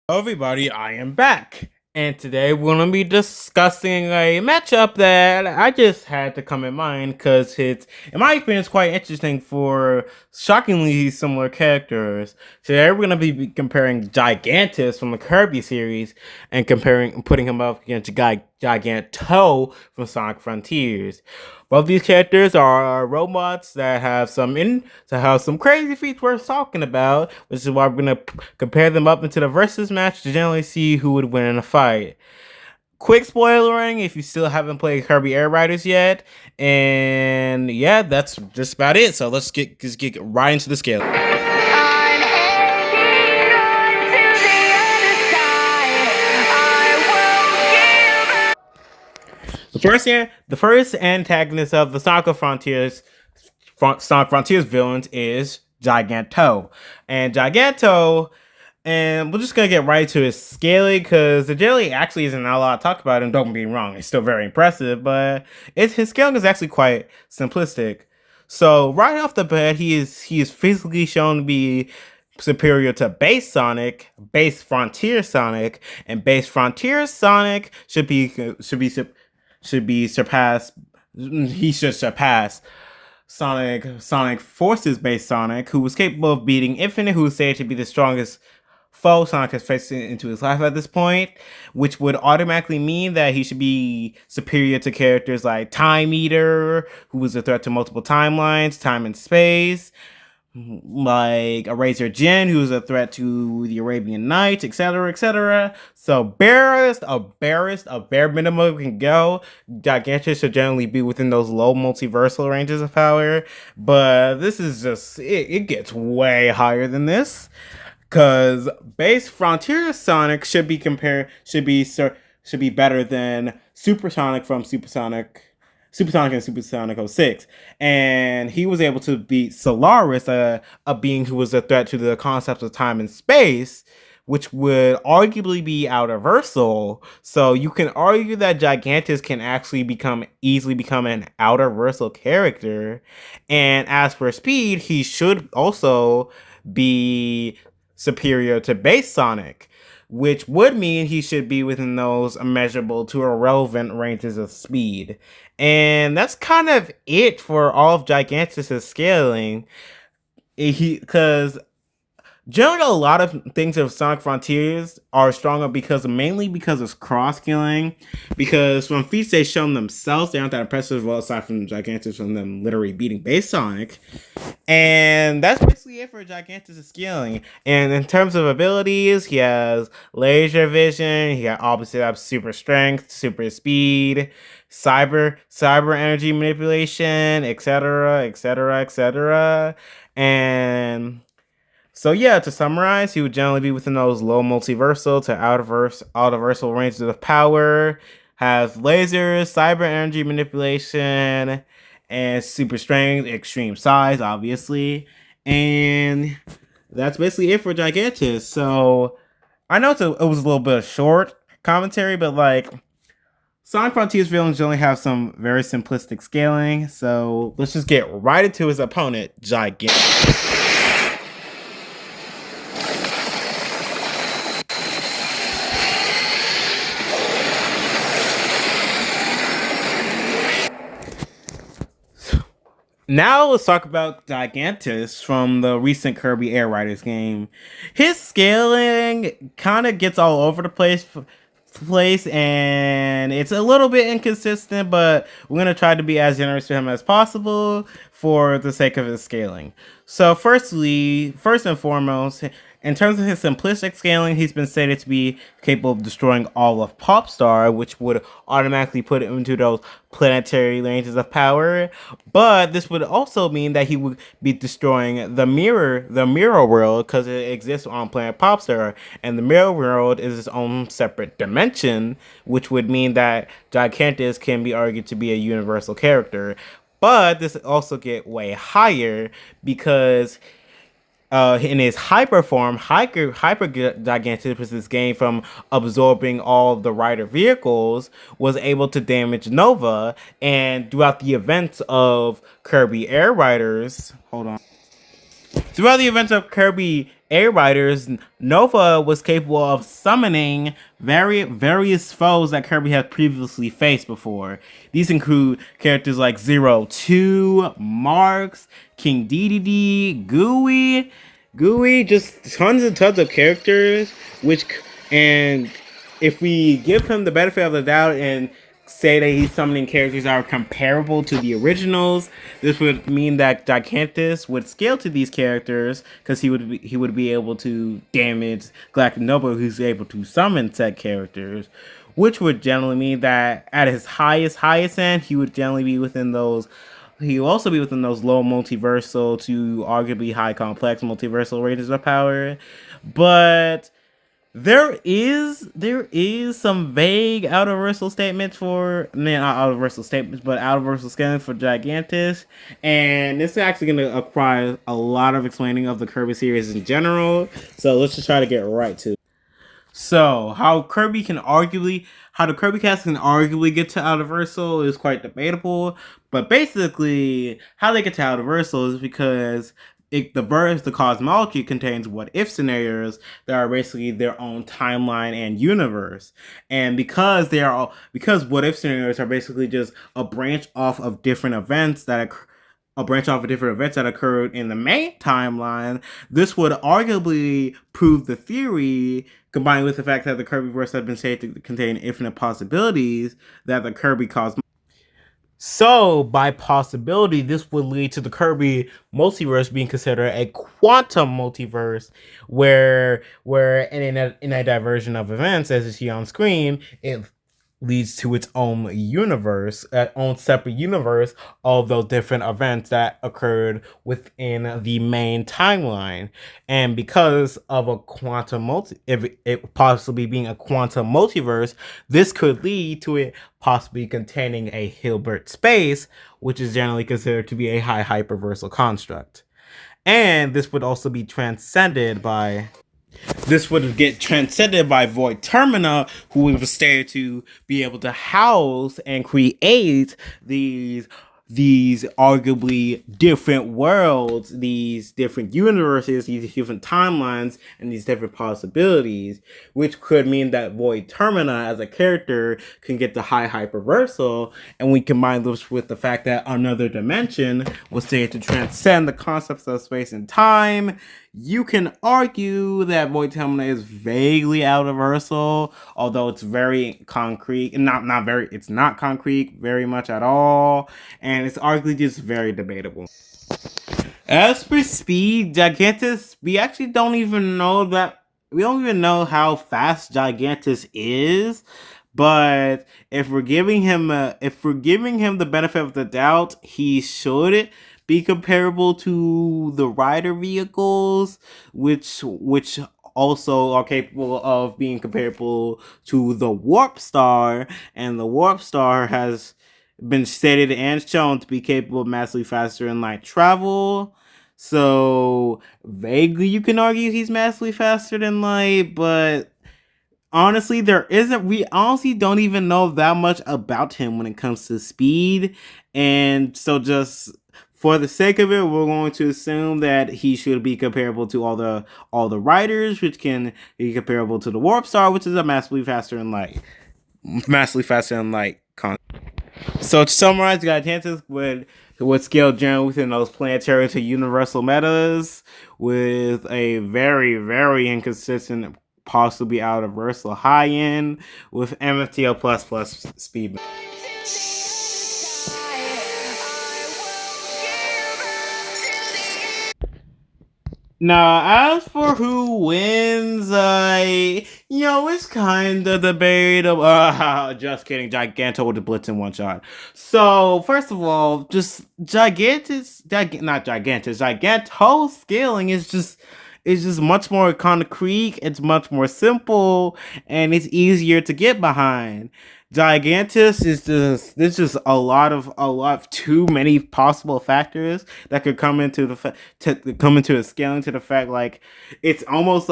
Hello everybody, I am back. And today we're going to be discussing a matchup that I just had to come in mind because it's, in my opinion, it's quite interesting for shockingly similar characters. Today we're going to be comparing Gigantes from the Kirby series and putting him up against Giganto from Sonic Frontiers. Both these characters are robots that have some crazy feats worth talking about, which is why we're gonna compare them up into the versus match to generally see who would win in a fight. Quick spoilering if you still haven't played Kirby Air Riders yet, and yeah, that's just about it. So let's get right into the scale. The first antagonist of the Sonic Frontiers villains is Giganto, and we're just gonna get right to his scaling because the jelly actually isn't a lot to talk about. And don't get me wrong, it's still very impressive, but his scaling is actually quite simplistic. So right off the bat, he is physically shown to be superior to base Frontier Sonic, and base Frontier Sonic should be surpassed. He should surpass Sonic Forces based Sonic, who was capable of beating Infinite, who is said to be the strongest foe Sonic has faced into his life at this point, which would automatically mean that he should be superior to characters like Time Eater, who was a threat to multiple timelines, time and space, like a Razor Jin, who's a threat to the Arabian Nights, etc., etc. So barest a bare minimum can go. Gigantus should generally be within those low multiversal ranges of power, but this is just it gets way higher than this, because base Frontier Sonic should be better than Supersonic from Supersonic and Supersonic '06, and he was able to beat Solaris, a being who was a threat to the concepts of time and space, which would arguably be outer-versal. So you can argue that Gigantus can actually easily become an outer-versal character, and as for speed, he should also be superior to base Sonic, which would mean he should be within those immeasurable to irrelevant ranges of speed. And that's kind of it for all of Gigantus' scaling. Because generally, a lot of things of Sonic Frontiers are stronger mainly because of cross scaling. Because from feats they've shown themselves, they aren't that impressive. Well, aside from Gigantus, from them literally beating base Sonic. And that's basically it for Gigantus' scaling. And in terms of abilities, he has laser vision, he got opposite up super strength, super speed, cyber energy manipulation, etc., etc., etc. And so yeah, to summarize, he would generally be within those low multiversal to outerversal ranges of power, has lasers, cyber energy manipulation, and super strength, extreme size, obviously. And that's basically it for Gigantus. So I know it was a little bit of short commentary, but like Sonic Frontiers villains generally have some very simplistic scaling. So let's just get right into his opponent, Gigantus. Now let's talk about Gigantus from the recent Kirby Air Riders game. His scaling kind of gets all over the place, and it's a little bit inconsistent, but we're going to try to be as generous to him as possible for the sake of his scaling. So first and foremost, in terms of his simplistic scaling, he's been stated to be capable of destroying all of Popstar, which would automatically put him into those planetary ranges of power. But this would also mean that he would be destroying the mirror world, because it exists on planet Popstar, and the mirror world is its own separate dimension, which would mean that Gigantus can be argued to be a universal character. But this also get way higher because in his hyper form, hyper Gigantus, this game from absorbing all of the rider vehicles, was able to damage Nova. And throughout the events of Kirby Air Riders, Throughout the events of Kirby A writers, Nova was capable of summoning various foes that Kirby had previously faced before. These include characters like Zero Two, Marks, King Dedede, Gooey, just tons and tons of characters. And if we give him the benefit of the doubt and say that he's summoning characters that are comparable to the originals, this would mean that Gigantes would scale to these characters because he would be able to damage Galactic Nova, who's able to summon said characters, which would generally mean that at his highest end, he would generally be within those. He will also be within those low multiversal to arguably high complex multiversal ranges of power, but there is some vague out of versal statements for not out of versal statements, but out of versal scaling for Gigantes, and this is actually going to require a lot of explaining of the Kirby series in general. So let's just try to get right to it. So how the Kirby cast can arguably get to Universal is quite debatable. But basically, how they get to Universal is because the cosmology contains what if scenarios that are basically their own timeline and universe. And because what if scenarios are basically just a branch off of different events that occurred in the main timeline, this would arguably prove the theory, combined with the fact that the Kirbyverse has been said to contain infinite possibilities, that the Kirby cosmos. So, by possibility, this would lead to the Kirby multiverse being considered a quantum multiverse, where in a diversion of events, as you see on screen, it leads to its own universe, own separate universe of those different events that occurred within the main timeline. And because of a if it possibly being a quantum multiverse, this could lead to it possibly containing a Hilbert space, which is generally considered to be a high hyperversal construct. And this would get transcended by Void Termina, who was stated to be able to house and create these arguably different worlds, these different universes, these different timelines, and these different possibilities, which could mean that Void Termina as a character can get the high hyperversal, and we combine this with the fact that another dimension was stated to transcend the concepts of space and time. You can argue that Void Termina is vaguely out of Versal, although it's very concrete, and it's not concrete very much at all, and it's arguably just very debatable. As for speed, Gigantes, we don't even know how fast Gigantes is. But if we're giving him the benefit of the doubt, he should be comparable to the rider vehicles, which also are capable of being comparable to the Warp Star, and the Warp Star has been stated and shown to be capable of massively faster in light travel. So vaguely you can argue he's massively faster than light, but honestly, we honestly don't even know that much about him when it comes to speed. And so just for the sake of it, we're going to assume that he should be comparable to all the riders, which can be comparable to the Warp Star, which is a massively faster than light. So to summarize, Gigantes would scale generally within those planetary to universal metas with a very, very inconsistent, possibly out of versal high end with MFTL plus speed. Now, as for who wins, it's kind of debatable. Just kidding. Giganto with the blitz in one shot. So, first of all, just not Gigantes, Giganto scaling is just much more concrete. It's much more simple, and it's easier to get behind. Gigantus is just there's just a lot of too many possible factors that could come into the scaling, to the fact it's almost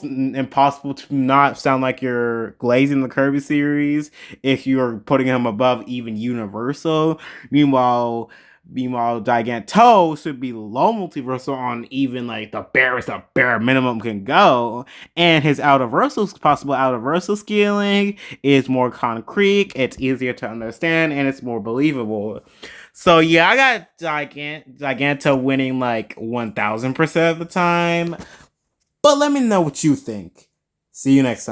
impossible to not sound like you're glazing the Kirby series if you're putting him above even Universal. Meanwhile, Meanwhile, Giganto should be low multiversal on even like the bare minimum can go. And his possible out of versal scaling is more concrete, it's easier to understand, and it's more believable. So yeah, I got Giganto winning like 1000% of the time. But let me know what you think. See you next time.